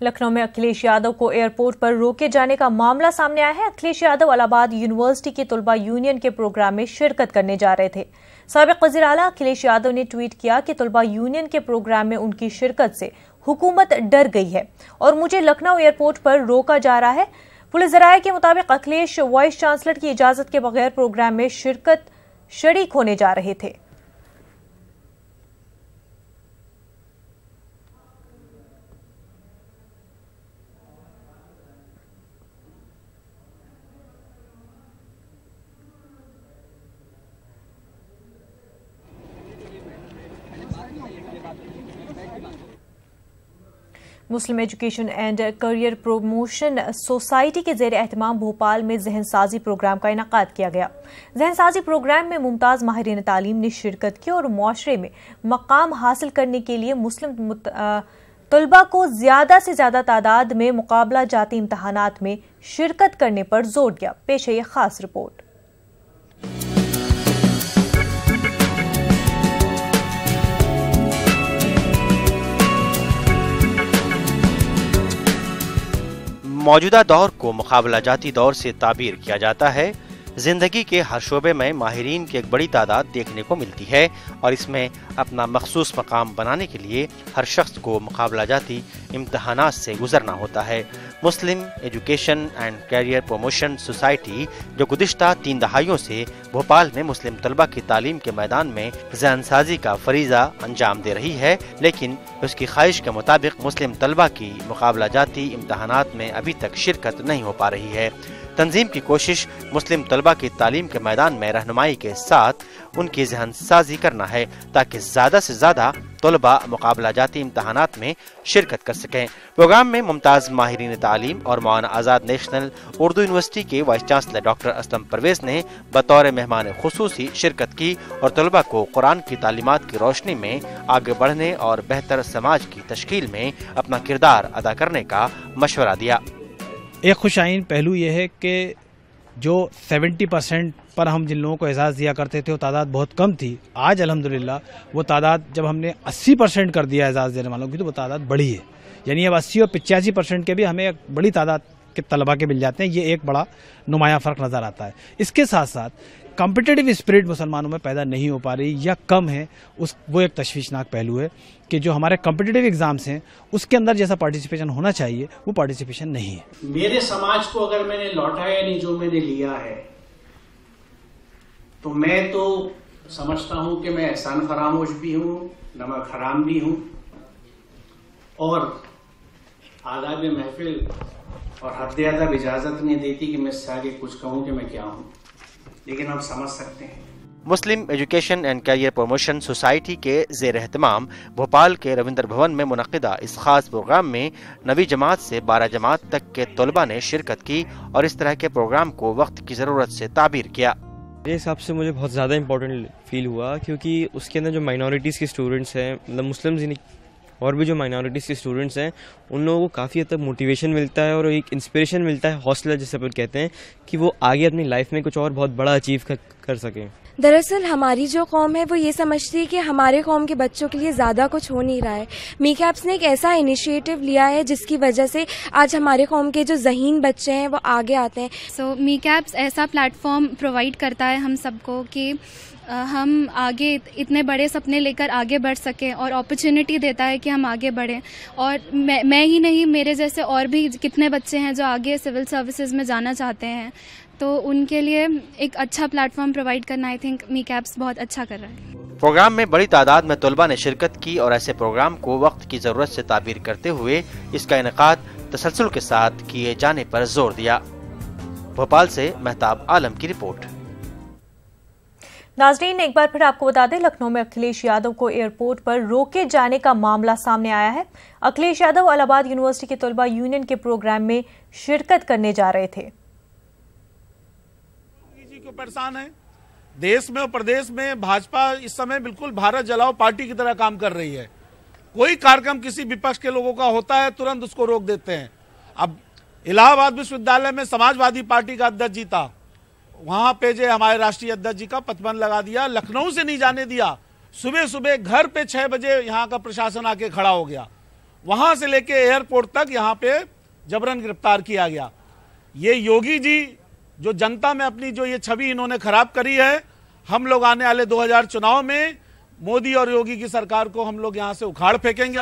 लखनऊ में अखिलेश यादव को एयरपोर्ट पर रोके जाने का मामला सामने आया है। अखिलेश यादव इलाहाबाद यूनिवर्सिटी के तलबा यूनियन के प्रोग्राम में शिरकत करने जा रहे थे। साबिक वज़ीर आला अखिलेश यादव ने ट्वीट किया कि तलबा यूनियन के प्रोग्राम में उनकी शिरकत से हुकूमत डर गई है और मुझे लखनऊ एयरपोर्ट पर रोका जा रहा है। पुलिस ज़राए के मुताबिक अखिलेश वाइस चांसलर की इजाजत के बगैर प्रोग्राम में शरीक होने जा रहे थे। Muslim Education and Career Promotion Society के ज़ेर एहतमाम भोपाल में जहन साजी प्रोग्राम का इनेकाद किया गया। जहन साजी प्रोग्राम में मुमताज़ माहिरीन तालीम ने शिरकत की और मुआशरे में मकाम हासिल करने के लिए मुस्लिम तलबा को ज़्यादा से ज़्यादा तादाद में मुकाबला जाती इम्तहानात में शिरकत करने पर जोर दिया। पेश है ये खास रिपोर्ट। मौजूदा दौर को मुकाबला जाती दौर से ताबीर किया जाता है। जिंदगी के हर शोबे में माहिरीन की एक बड़ी तादाद देखने को मिलती है और इसमें अपना मखसूस मकाम बनाने के लिए हर शख्स को मुकाबला जाती इम्तहानात से गुजरना होता है। Muslim Education and Career Promotion Society जो गुज़िश्ता 3 दहाइयों से भोपाल में मुस्लिम तलबा की तालीम के मैदान में ज़हनसाजी का फरीज़ा अंजाम दे रही है, लेकिन उसकी ख्वाहिश के मुताबिक मुस्लिम तलबा की मुकाबला जाती इम्तहानात में अभी तक शिरकत नहीं हो पा रही है। तंजीम की कोशिश मुस्लिम तलबा की तालीम के मैदान में रहनुमाई के साथ उनकी जहन साजी करना है ताकि ज़्यादा से ज़्यादा तलबा मुकाबला जाती इम्तहानात में शिरकत कर सकें। प्रोग्राम में मुमताज़ माहिरीन तालीम और मौलाना आज़ाद नेशनल उर्दू यूनिवर्सिटी के vice chancellor doctor Aslam Parvez ने बतौर मेहमान खुसूसी शिरकत की और तलबा को कुरान की तालीमात की रोशनी में आगे बढ़ने और बेहतर समाज की तश्कील में अपना किरदार अदा करने का मशवरा दिया। एक खुशाइन पहलू यह है कि जो 70% पर हम जिन लोगों को एजाज़ दिया करते थे वो तादाद बहुत कम थी। आज अल्हम्दुलिल्लाह वो तादाद जब हमने 80% कर दिया एजाज़ देने वालों की तो वो तादाद बढ़ी है। यानी अब 80 और 85% के भी हमें एक बड़ी तादाद के तलबा के मिल जाते हैं। ये एक बड़ा नुमाया फ़र्क नज़र आता है। इसके साथ साथ कॉम्पिटिटिव स्पिरिट मुसलमानों में पैदा नहीं हो पा रही या कम है, वो एक तशवीशनाक पहलू है कि जो हमारे कॉम्पिटिटिव एग्जाम्स हैं उसके अंदर जैसा पार्टिसिपेशन होना चाहिए वो पार्टिसिपेशन नहीं है। मेरे समाज को अगर मैंने लौटाया नहीं जो मैंने लिया है तो मैं तो समझता हूं कि मैं एहसान फरामोश भी हूं, नमक हराम भी हूं और आदाब महफिल और हद अदब इजाजत नहीं देती कि मैं इससे आगे कुछ कहूं कि मैं क्या हूं, लेकिन आप समझ सकते हैं। Muslim Education and Career Promotion Society के ज़ेर एहतमाम भोपाल के रविंद्र भवन में मुनक़िदा इस खास प्रोग्राम में 9वीं जमात से 12 जमात तक के तलबा ने शिरकत की और इस तरह के प्रोग्राम को वक्त की ज़रूरत से ताबीर किया। मेरे हिसाब से मुझे बहुत ज़्यादा इम्पोर्टेंट फील हुआ क्योंकि उसके अंदर जो माइनॉरिटीज़ के स्टूडेंट्स हैं, मतलब मुस्लिम्स और भी जो माइनॉरिटीज़ के स्टूडेंट्स हैं, उन लोगों को काफ़ी हद तक मोटिवेशन मिलता है और एक इंस्पिरेशन मिलता है, हौसला जिसे अपन कहते हैं, कि वो आगे अपनी लाइफ में कुछ और बहुत बड़ा अचीव कर सकें। दरअसल हमारी जो कौम है वो ये समझती है कि हमारे कौम के बच्चों के लिए ज़्यादा कुछ हो नहीं रहा है। मीकैप्स ने एक ऐसा इनिशिएटिव लिया है जिसकी वजह से आज हमारे कौम के जो ज़हीन बच्चे हैं वो आगे आते हैं। सो मीकैप्स ऐसा प्लेटफॉर्म प्रोवाइड करता है हम सबको कि हम आगे इतने बड़े सपने लेकर आगे बढ़ सकें और अपॉर्चुनिटी देता है कि हम आगे बढ़ें। और मैं ही नहीं, मेरे जैसे और भी कितने बच्चे हैं जो आगे सिविल सर्विसेज में जाना चाहते हैं, तो उनके लिए एक अच्छा प्लेटफॉर्म प्रोवाइड करना आई थिंक मीकैप्स बहुत अच्छा कर रहा है। प्रोग्राम में बड़ी तादाद में तलबा ने शिरकत की और ऐसे प्रोग्राम को वक्त की ज़रूरत से ताबीर करते हुए इसका इनेकाद तसलसल के साथ किए जाने पर जोर दिया। भोपाल से महताब आलम की रिपोर्ट। नाजरीन, एक बार फिर आपको बता दें, लखनऊ में अखिलेश यादव को एयरपोर्ट पर रोके जाने का मामला सामने आया है। अखिलेश यादव इलाहाबाद यूनिवर्सिटी के तलबा यूनियन के प्रोग्राम में शिरकत करने जा रहे थे। क्यों परेशान है? देश में और प्रदेश में भाजपा इस समय बिल्कुल भारत जलाओ पार्टी की तरह काम कर रही है। कोई कार्यक्रम किसी विपक्ष के लोगों का होता है तुरंत उसको रोक देते हैं। अब इलाहाबाद विश्वविद्यालय में समाजवादी पार्टी का अध्यक्ष जीता, वहां पे जो हमारे राष्ट्रीय अध्यक्ष जी का प्रतिबंध लगा दिया, लखनऊ से नहीं जाने दिया। सुबह सुबह घर पे 6 बजे यहाँ का प्रशासन आके खड़ा हो गया। वहां से लेके एयरपोर्ट तक यहाँ पे जबरन गिरफ्तार किया गया। ये योगी जी जो जनता में अपनी जो ये छवि इन्होंने खराब करी है, हम लोग आने वाले 2000 चुनाव में मोदी और योगी की सरकार को हम लोग यहाँ से उखाड़ फेंकेंगे।